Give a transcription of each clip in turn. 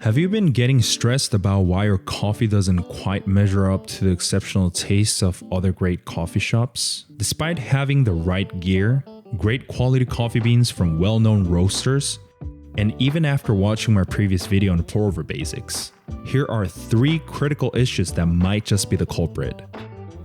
Have you been getting stressed about why your coffee doesn't quite measure up to the exceptional tastes of other great coffee shops? Despite having the right gear, great quality coffee beans from well-known roasters, and even after watching my previous video on pour-over basics, here are 3 critical issues that might just be the culprit.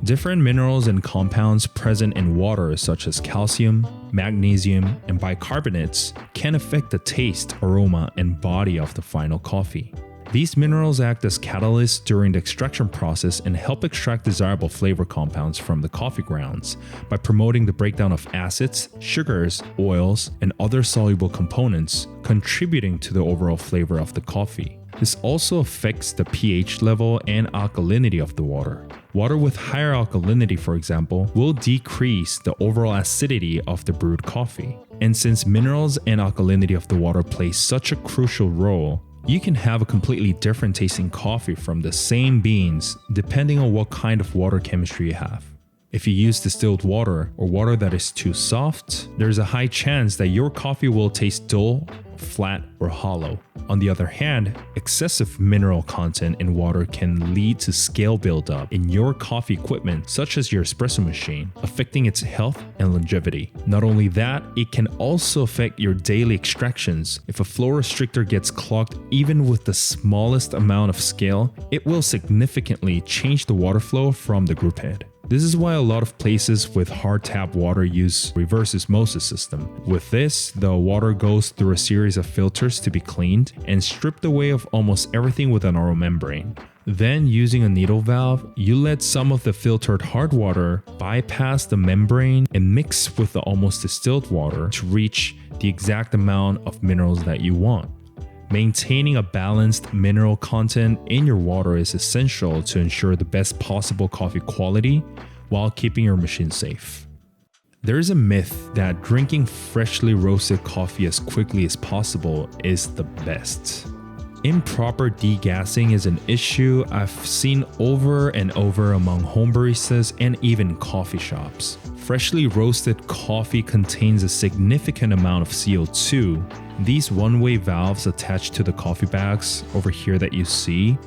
Different minerals and compounds present in water such as calcium, magnesium, and bicarbonates can affect the taste, aroma, and body of the final coffee. These minerals act as catalysts during the extraction process and help extract desirable flavor compounds from the coffee grounds by promoting the breakdown of acids, sugars, oils, and other soluble components, contributing to the overall flavor of the coffee. This also affects the pH level and alkalinity of the water. Water with higher alkalinity, for example, will decrease the overall acidity of the brewed coffee. And since minerals and alkalinity of the water play such a crucial role, you can have a completely different tasting coffee from the same beans depending on what kind of water chemistry you have. If you use distilled water or water that is too soft, there's a high chance that your coffee will taste dull, flat, or hollow. On the other hand, excessive mineral content in water can lead to scale buildup in your coffee equipment, such as your espresso machine, affecting its health and longevity. Not only that, it can also affect your daily extractions. If a flow restrictor gets clogged even with the smallest amount of scale, it will significantly change the water flow from the group head. This is why a lot of places with hard tap water use reverse osmosis system. With this, the water goes through a series of filters to be cleaned and stripped away of almost everything with an oral membrane. Then, using a needle valve, you let some of the filtered hard water bypass the membrane and mix with the almost distilled water to reach the exact amount of minerals that you want. Maintaining a balanced mineral content in your water is essential to ensure the best possible coffee quality while keeping your machine safe. There is a myth that drinking freshly roasted coffee as quickly as possible is the best. Improper degassing is an issue I've seen over and over among home baristas and even coffee shops. Freshly roasted coffee contains a significant amount of CO2. These one-way valves attached to the coffee bags over here that you see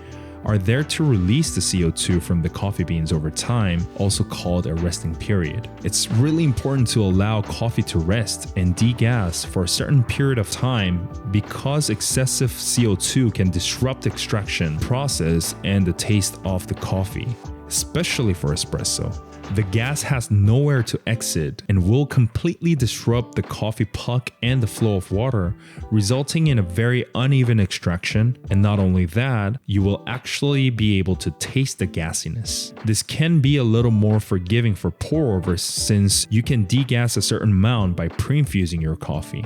are there to release the CO2 from the coffee beans over time, also called a resting period. It's really important to allow coffee to rest and degas for a certain period of time because excessive CO2 can disrupt the extraction process and the taste of the coffee, especially for espresso. The gas has nowhere to exit and will completely disrupt the coffee puck and the flow of water, resulting in a very uneven extraction. And not only that, you will actually be able to taste the gassiness. This can be a little more forgiving for pour-overs since you can degas a certain amount by pre-infusing your coffee.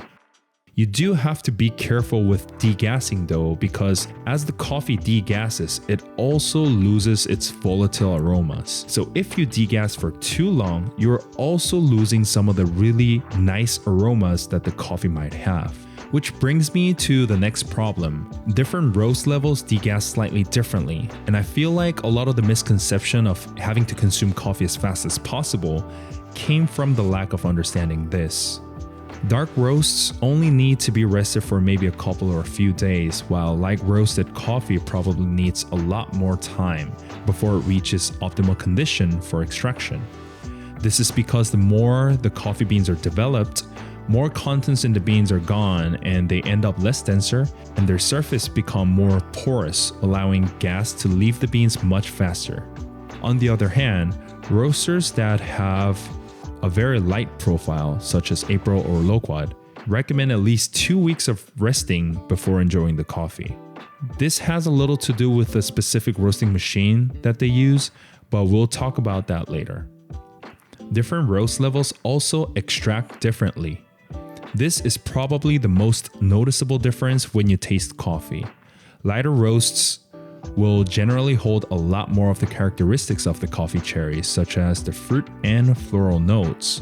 You do have to be careful with degassing though, because as the coffee degasses, it also loses its volatile aromas. So if you degas for too long, you're also losing some of the really nice aromas that the coffee might have. Which brings me to the next problem. Different roast levels degas slightly differently, and I feel like a lot of the misconception of having to consume coffee as fast as possible came from the lack of understanding this. Dark roasts only need to be rested for maybe a couple or a few days, while light roasted coffee probably needs a lot more time before it reaches optimal condition for extraction. This is because the more the coffee beans are developed, more contents in the beans are gone and they end up less denser and their surface become more porous, allowing gas to leave the beans much faster. On the other hand, roasters that have a very light profile, such as April or Loquat, recommend at least 2 weeks of resting before enjoying the coffee. This has a little to do with the specific roasting machine that they use, but we'll talk about that later. Different roast levels also extract differently. This is probably the most noticeable difference when you taste coffee. Lighter roasts will generally hold a lot more of the characteristics of the coffee cherries, such as the fruit and floral notes,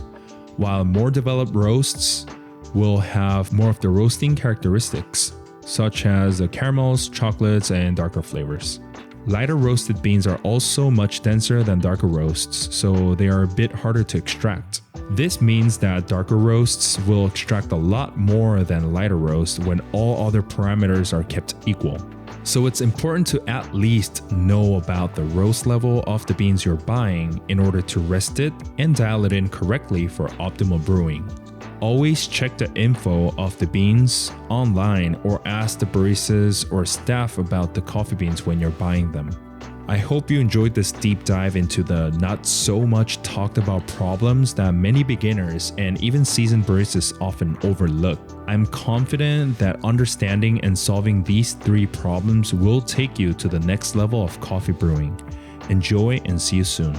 while more developed roasts will have more of the roasting characteristics, such as the caramels, chocolates, and darker flavors. Lighter roasted beans are also much denser than darker roasts, so they are a bit harder to extract. This means that darker roasts will extract a lot more than lighter roasts when all other parameters are kept equal. So it's important to at least know about the roast level of the beans you're buying in order to rest it and dial it in correctly for optimal brewing. Always check the info of the beans online or ask the baristas or staff about the coffee beans when you're buying them. I hope you enjoyed this deep dive into the not so much talked about problems that many beginners and even seasoned baristas often overlook. I'm confident that understanding and solving these 3 problems will take you to the next level of coffee brewing. Enjoy and see you soon.